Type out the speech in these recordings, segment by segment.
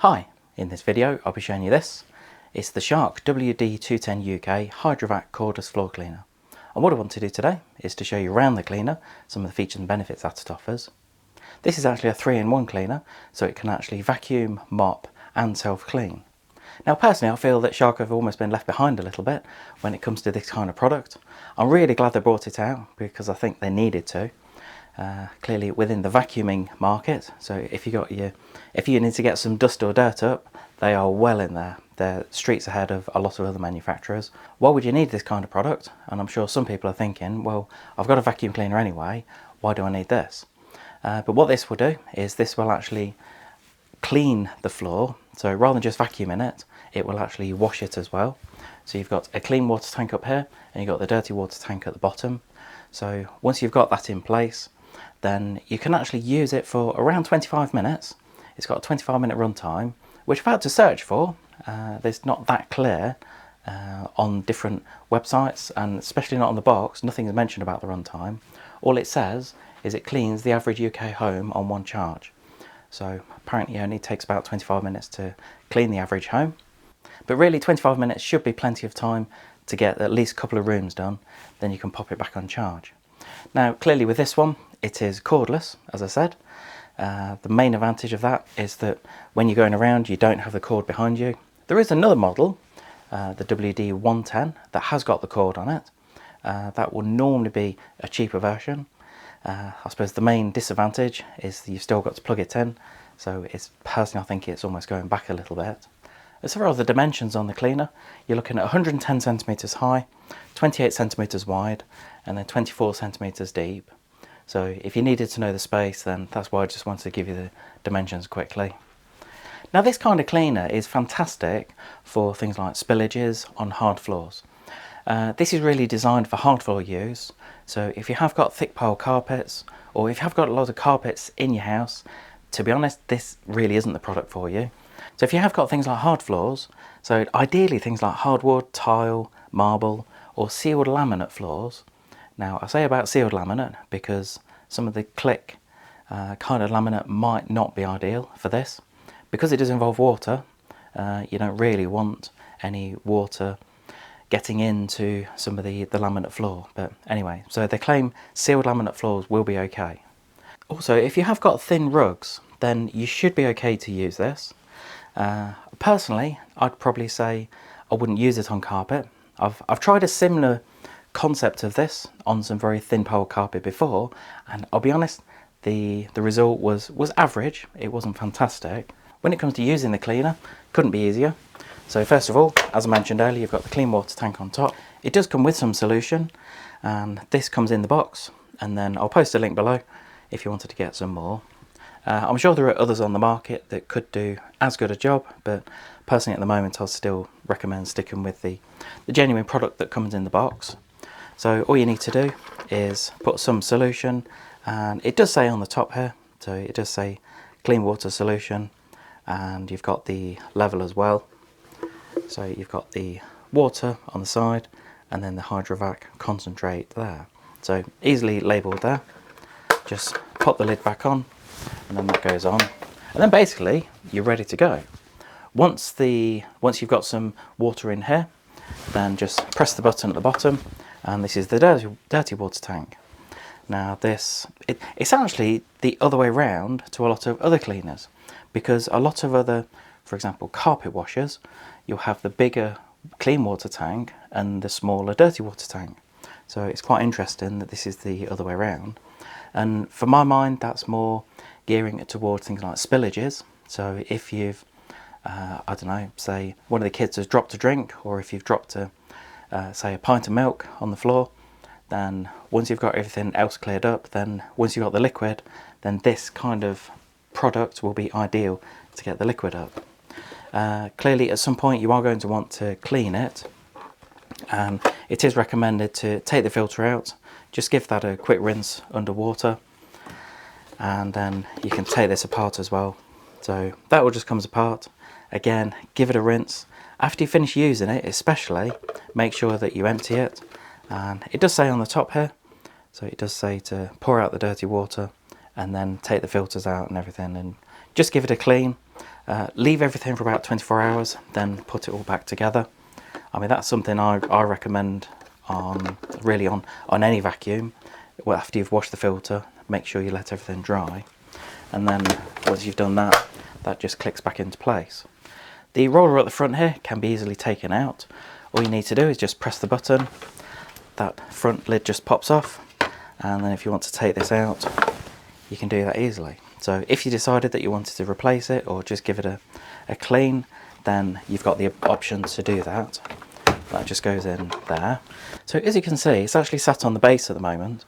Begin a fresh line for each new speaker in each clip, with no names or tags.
Hi, in this video I'll be showing you this. It's the Shark WD210UK Hydrovac Cordless Floor Cleaner. And what I want to do today is to show you around the cleaner some of the features and benefits that it offers. This is actually a 3-in-1 cleaner, so it can actually vacuum, mop and self-clean. Now personally I feel that Shark have almost been left behind a little bit when it comes to this kind of product. I'm really glad they brought it out because I think they needed to. Clearly within the vacuuming market, so if you need to get some dust or dirt up, they are well in there. They're streets ahead of a lot of other manufacturers. Why would you need this kind of product? And I'm sure some people are thinking, well, I've got a vacuum cleaner anyway, why do I need this? But what this will do is this will actually clean the floor, so rather than just vacuuming it, it will actually wash it as well. So you've got a clean water tank up here and you've got the dirty water tank at the bottom. So once you've got that in place, then you can actually use it for around 25 minutes. It's got a 25-minute run time, which I've had to search for. There's not that clear on different websites, and especially not on the box. Nothing is mentioned about the run time. All it says is it cleans the average UK home on one charge. So apparently it only takes about 25 minutes to clean the average home. But really 25 minutes should be plenty of time to get at least a couple of rooms done. Then you can pop it back on charge. Now clearly with this one, it is cordless, as I said. The main advantage of that is that when you're going around, you don't have the cord behind you. There is another model, the WD110, that has got the cord on it. That will normally be a cheaper version. I suppose the main disadvantage is that you've still got to plug it in. So personally, I think it's almost going back a little bit. As far as the dimensions on the cleaner, you're looking at 110 centimeters high, 28 centimeters wide, and then 24 centimeters deep. So if you needed to know the space, then that's why I just wanted to give you the dimensions quickly. Now this kind of cleaner is fantastic for things like spillages on hard floors. This is really designed for hard floor use. So if you have got thick pile carpets, or if you have got a lot of carpets in your house, to be honest, this really isn't the product for you. So if you have got things like hard floors, so ideally things like hardwood, tile, marble, or sealed laminate floors. Now I say about sealed laminate because some of the click kind of laminate might not be ideal for this. Because it does involve water, you don't really want any water getting into some of the laminate floor. But anyway, so they claim sealed laminate floors will be okay. Also, if you have got thin rugs, then you should be okay to use this. Personally, I'd probably say I wouldn't use it on carpet. I've tried a similar concept of this on some very thin pile carpet before, and I'll be honest, the result was average. It wasn't fantastic. When it comes to using the cleaner, couldn't be easier. So first of all, as I mentioned earlier, you've got the clean water tank on top. It does come with some solution, and this comes in the box, and then I'll post a link below if you wanted to get some more. I'm sure there are others on the market that could do as good a job, but personally at the moment I'll still recommend sticking with the genuine product that comes in the box. So all you need to do is put some solution, and it does say on the top here, so it does say clean water solution, and you've got the level as well. So you've got the water on the side and then the Hydrovac concentrate there. So easily labelled there. Just pop the lid back on and then that goes on. And then basically you're ready to go. Once you've got some water in here, then just press the button at the bottom, and this is the dirty water tank. Now it's actually the other way around to a lot of other cleaners, because a lot of other, for example, carpet washers, you'll have the bigger clean water tank and the smaller dirty water tank. So it's quite interesting that this is the other way around. And for my mind, that's more gearing it towards things like spillages. So if you've, I don't know, say one of the kids has dropped a drink, or if you've dropped say a pint of milk on the floor, then once you've got everything else cleared up, then once you've got the liquid, then this kind of product will be ideal to get the liquid up. Clearly at some point you are going to want to clean it, and it is recommended to take the filter out, just give that a quick rinse under water, and then you can take this apart as well. So that all just comes apart. Again, give it a rinse. After you finish using it, especially, make sure that you empty it. And it does say on the top here, so it does say to pour out the dirty water and then take the filters out and everything, and just give it a clean. Leave everything for about 24 hours, then put it all back together. I mean, that's something I recommend on any vacuum. Well, after you've washed the filter, make sure you let everything dry, and then once you've done that, that just clicks back into place. The roller at the front here can be easily taken out. All you need to do is just press the button, that front lid just pops off, and then if you want to take this out, you can do that easily. So if you decided that you wanted to replace it or just give it a clean, then you've got the option to do that. That just goes in there. So as you can see, it's actually sat on the base at the moment,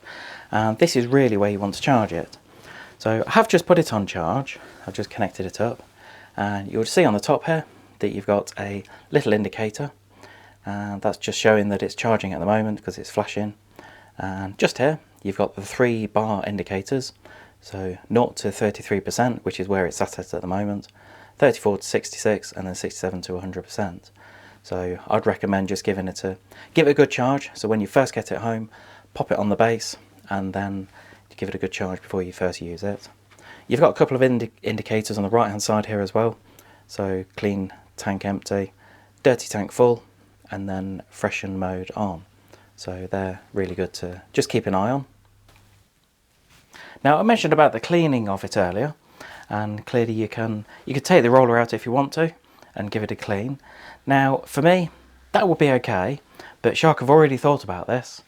and this is really where you want to charge it. So I have just put it on charge. I've just connected it up, and you'll see on the top here that you've got a little indicator, and that's just showing that it's charging at the moment because it's flashing. And just here you've got the 3 bar indicators, so 0 to 33%, which is where it's sat at the moment, 34 to 66, and then 67 to 100%. So I'd recommend just give it a good charge. So when you first get it home, pop it on the base and then give it a good charge before you first use it. You've got a couple of indicators on the right hand side here as well. So clean tank empty, dirty tank full, and then freshen mode on. So they're really good to just keep an eye on. Now I mentioned about the cleaning of it earlier, and clearly you could take the roller out if you want to and give it a clean. Now for me that would be okay, but Shark have already thought about this,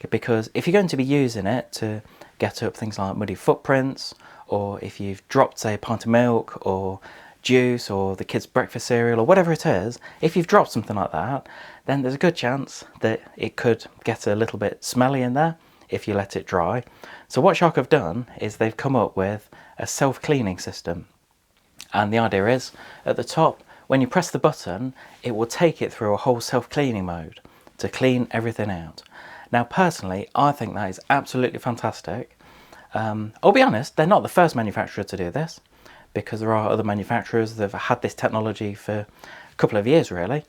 because if you're going to be using it to get up things like muddy footprints, or if you've dropped, say, a pint of milk or juice or the kids' breakfast cereal or whatever it is, if you've dropped something like that, then there's a good chance that it could get a little bit smelly in there if you let it dry. So what Shark have done is they've come up with a self-cleaning system, and the idea is at the top, when you press the button, it will take it through a whole self-cleaning mode to clean everything out. Now personally, I think that is absolutely fantastic. I'll be honest, they're not the first manufacturer to do this, because there are other manufacturers that have had this technology for a couple of years really,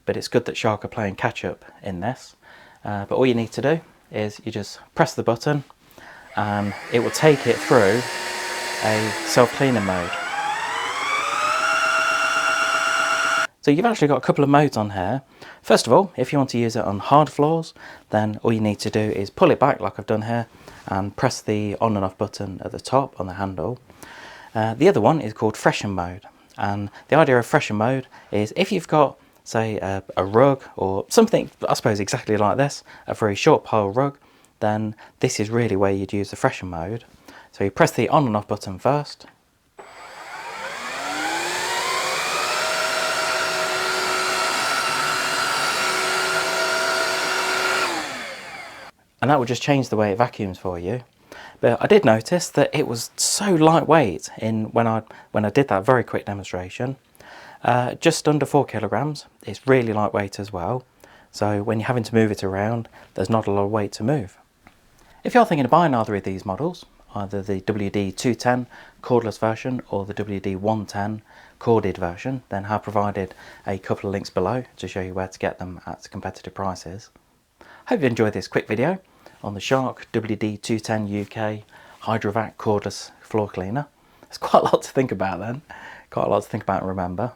but it's good that Shark are playing catch up in this. But all you need to do is you just press the button and it will take it through a self-cleaning mode. So you've actually got a couple of modes on here. First of all, if you want to use it on hard floors, then all you need to do is pull it back like I've done here and press the on and off button at the top on the handle. The other one is called freshen mode, and the idea of freshen mode is if you've got, say, a rug or something, I suppose exactly like this, a very short pile rug, then this is really where you'd use the freshen mode. So you press the on and off button first, and that will just change the way it vacuums for you. But I did notice that it was so lightweight when I did that very quick demonstration. Just under 4 kilograms. It's really lightweight as well. So when you're having to move it around, there's not a lot of weight to move. If you're thinking of buying either of these models, either the WD210 cordless version or the WD110 corded version, then I've provided a couple of links below to show you where to get them at competitive prices. Hope you enjoyed this quick video on the Shark WD210UK Hydrovac cordless floor cleaner. There's quite a lot to think about then, quite a lot to think about and remember.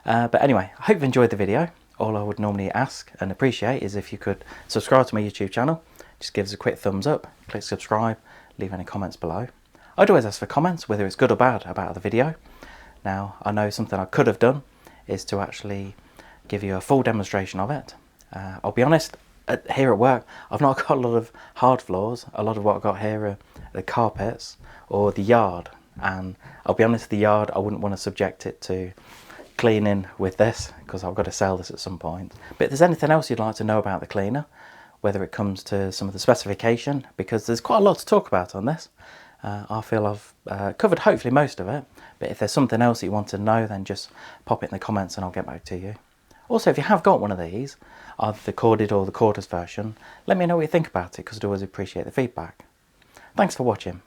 But anyway, I hope you enjoyed the video. All I would normally ask and appreciate is if you could subscribe to my YouTube channel. Just give us a quick thumbs up, click subscribe, leave any comments below. I'd always ask for comments, whether it's good or bad about the video. Now, I know something I could have done is to actually give you a full demonstration of it. I'll be honest, here at work, I've not got a lot of hard floors. A lot of what I've got here are the carpets or the yard. And I'll be honest, the yard, I wouldn't want to subject it to cleaning with this because I've got to sell this at some point. But if there's anything else you'd like to know about the cleaner, whether it comes to some of the specification, because there's quite a lot to talk about on this. I feel I've covered hopefully most of it, but if there's something else that you want to know, then just pop it in the comments and I'll get back to you. Also, if you have got one of these, either the corded or the cordless version, let me know what you think about it, because I'd always appreciate the feedback. Thanks for watching.